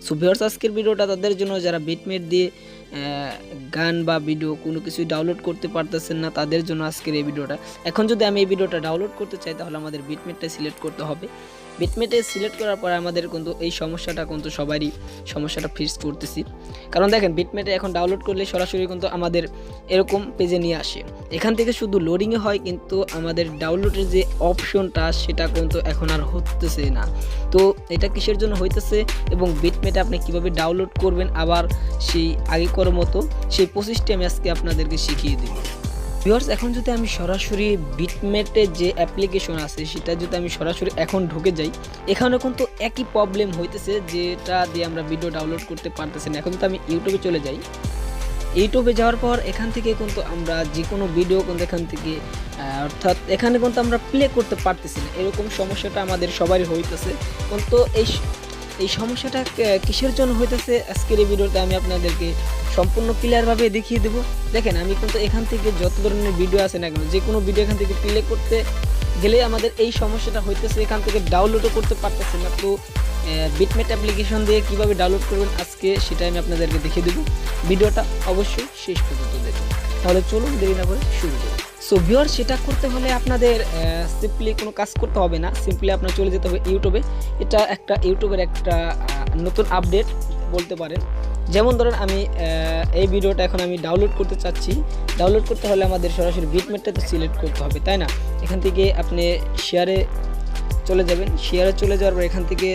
So viewers, আজকের ভিডিওটা তাদের জন্য যারা বিটমেট দিয়ে গান বা ভিডিও কোনো কিছুই ডাউনলোড করতে পারতেছেন না, তাদের জন্য আজকের এই ভিডিওটা। এখন যদি আমি এই ভিডিওটা ডাউনলোড করতে চাই, তাহলে আমাদের বিটমেটটা সিলেক্ট করতে হবে। বিটমেটে সিলেক্ট করার পরে আমাদের কিন্তু এই সমস্যাটা কিন্তু সবারই সমস্যাটা ফেস করতেছি। কারণ দেখেন, বিটমেটে এখন ডাউনলোড করলে সরাসরি কিন্তু আমাদের এরকম পেজে নিয়ে আসে। এখান থেকে শুধু লোডিংয়ে হয়, কিন্তু আমাদের ডাউনলোডের যে অপশনটা সেটা কিন্তু এখন আর হতেছে না। তো এটা কিসের জন্য হইতেছে এবং বিটমেটে আপনি কিভাবে ডাউনলোড করবেন আবার সেই আগেকার মতো, সেই প্রসেসটি আমি আজকে আপনাদেরকে শিখিয়ে দেব। ভিউয়ার্স, এখন যদি আমি সরাসরি বিটমেটের যে অ্যাপ্লিকেশন আছে সেটা যদি আমি সরাসরি এখন ঢুকে যাই, এখানে কিন্তু একই প্রবলেম হইতেছে, যেটা দিয়ে আমরা ভিডিও ডাউনলোড করতে পারতেছি না। এখন যদি আমি ইউটিউবে চলে যাই, ইউটিউবে যাওয়ার পর এখান থেকে কিন্তু আমরা যে কোনো ভিডিও কিন্তু এখান থেকে অর্থাৎ এখানে কিন্তু আমরা প্লে করতে পারতেছি না। এরকম সমস্যাটা আমাদের সবারই হইতেছে। কিন্তু এই সমস্যাটা কিসের জন্য হইতেছে, আজকের এই ভিডিওতে আমি আপনাদেরকে সম্পূর্ণ ক্লিয়ারভাবে দেখিয়ে দেবো। দেখেন, আমি কিন্তু এখান থেকে যত ধরনের ভিডিও আছে না কেন, যে কোনো ভিডিও এখান থেকে প্লে করতে গেলে আমাদের এই সমস্যাটা হইতেছে, এখান থেকে ডাউনলোডও করতে পারতেছি না। তো বিটমেট অ্যাপ্লিকেশন দিয়ে কিভাবে ডাউনলোড করবেন আজকে সেটা আমি আপনাদেরকে দেখিয়ে দেবো। ভিডিওটা অবশ্যই শেষ পর্যন্ত দেখুন। তাহলে চলুন দেরি না করে শুরু করুন। সো ভিউয়ার, সেটা করতে হলে আপনাদের সিম্পলি কোনো কাজ করতে হবে না, সিম্পলি আপনার চলে যেতে হবে ইউটিউবে। এটা একটা ইউটিউবের একটা নতুন আপডেট বলতে পারেন। যেমন ধরেন, আমি এই ভিডিওটা এখন আমি ডাউনলোড করতে চাচ্ছি। ডাউনলোড করতে হলে আমাদের সরাসরি বিটমেটটা তো সিলেক্ট করতে হবে, তাই না? এখান থেকে আপনি শেয়ারে চলে যাবেন। শেয়ারে চলে যাওয়ার পর এখান থেকে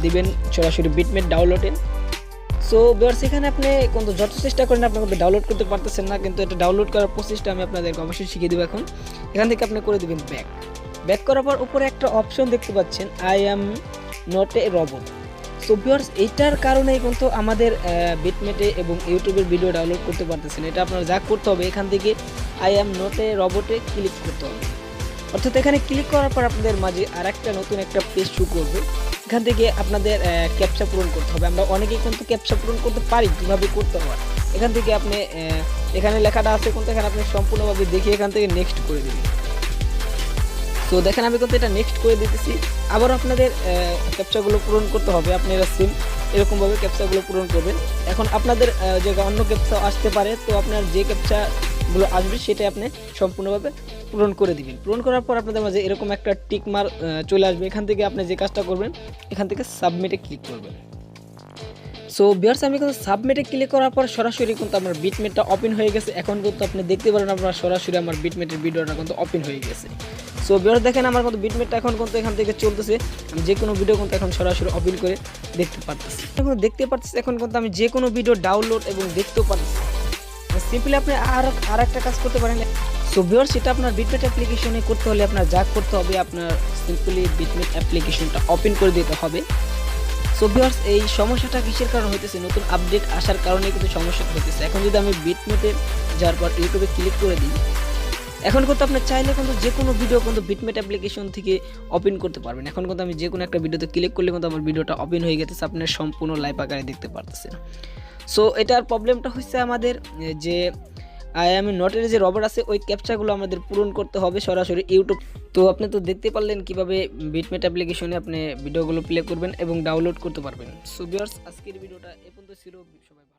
দিবেন সরাসরি বিটমেট ডাউনলোডে। সো ভিউয়ার্স, এখানে আপনি কিন্তু যত চেষ্টা করেন আপনি কিন্তু ডাউনলোড করতে পারতেছেন না, কিন্তু এটা ডাউনলোড করার প্রসেসটা আমি আপনাদেরকে অবশ্যই শিখিয়ে দেবো। এখন এখান থেকে আপনি করে দেবেন ব্যাক করার পর উপরে একটা অপশন দেখতে পাচ্ছেন, I am not A robot. So viewers, এইটার কারণেই কিন্তু আমাদের বিটমেটে এবং ইউটিউবের ভিডিও ডাউনলোড করতে পারতেছেন। এটা আপনার যা করতে হবে, এখান থেকে আই অ্যাম নট এ রোবটে ক্লিক করতে হবে। অর্থাৎ এখানে ক্লিক করার পর আপনাদের মাঝে আর একটা নতুন একটা পেজ শো করবে। এখান থেকে আপনাদের ক্যাপচা পূরণ করতে হবে। আমরা অনেকেই কিন্তু ক্যাপচা পূরণ করতে পারি, কীভাবে করতে হয়। এখান থেকে আপনি এখানে লেখাটা আছে কিন্তু এখানে আপনি সম্পূর্ণভাবে দেখে এখান থেকে নেক্সট করে দেবেন। তো দেখেন, আমি কিন্তু এটা নেক্সট করে দিতেছি। আবার আপনাদের ক্যাপচাগুলো পূরণ করতে হবে। আপনারা সেম এরকমভাবে ক্যাপচাগুলো পূরণ করবেন। এখন আপনাদের যে অন্য ক্যাপচা আসতে পারে, তো আপনার যে ক্যাপচাগুলো আসবে সেটাই আপনি সম্পূর্ণভাবে পূরণ করে দিবেন। পূরণ করার পর আপনাদের মাঝে এরকম একটা টিক মার্ক চলে আসবে। এখান থেকে আপনি যে কাজটা করবেন, এখান থেকে সাবমিটে ক্লিক করবেন। সো ভিউয়ার্স, আমি কিন্তু সাবমিটে ক্লিক করার পর সরাসরি কিন্তু আমার বিটমেটটা ওপেন হয়ে গেছে। এখন কিন্তু আপনি দেখতে পারেন আপনার সরাসরি আমার বিটমেটের ভিডিওটা কিন্তু ওপেন হয়ে গেছে। সো ভিউয়ার্স, দেখেন আমার কিন্তু বিটমেটটা এখন কিন্তু এখান থেকে চলতেছে। আমি যে কোনো ভিডিও কিন্তু এখন সরাসরি ওপেন করে দেখতে পারতেছি। এখন দেখতে পারতেছি, এখন কিন্তু আমি যে কোনো ভিডিও ডাউনলোড এবং দেখতেও পারতেছি। সিম্পলি আপনি আর একটা কাজ করতে পারেন। সো ভিউয়ার্স, সেটা আপনার বিটমেট অ্যাপ্লিকেশনে করতে হলে আপনার যা করতে হবে, আপনার সিম্পলি বিটমেট অ্যাপ্লিকেশনটা ওপেন করে দিতে হবে। সো ভিউয়ার্স, এই সমস্যাটা কিসের কারণে হইতেছে, নতুন আপডেট আসার কারণে কিন্তু সমস্যাটা হইতেছে। এখন যদি আমি বিটমেটে যাওয়ার পর ইউটিউবে ক্লিক করে দিই, এখন কিন্তু আপনি চাইলে কিন্তু যে কোনো ভিডিও কিন্তু বিটমেট অ্যাপ্লিকেশন থেকে ওপেন করতে পারবেন। এখন কিন্তু আমি যে কোনো একটা ভিডিওতে ক্লিক করলে কিন্তু আমার ভিডিওটা ওপেন হয়ে গেছে, আপনার সম্পূর্ণ লাইভ আকারে দেখতে পারতেছেন। সো এটার প্রবলেমটা হচ্ছে আমাদের যে আই অ্যাম নট এর যে রোবট আছে, ওই ক্যাপচাগুলো আমাদের পূরণ করতে হবে সরাসরি ইউটিউব। তো আপনি তো দেখতে পারলেন কিভাবে বিটমেট অ্যাপ্লিকেশনে আপনি ভিডিওগুলো প্লে করবেন এবং ডাউনলোড করতে পারবেন। সো ভিউয়ার্স, আজকের ভিডিওটা এ পর্যন্ত ছিল। সবাই ভালো।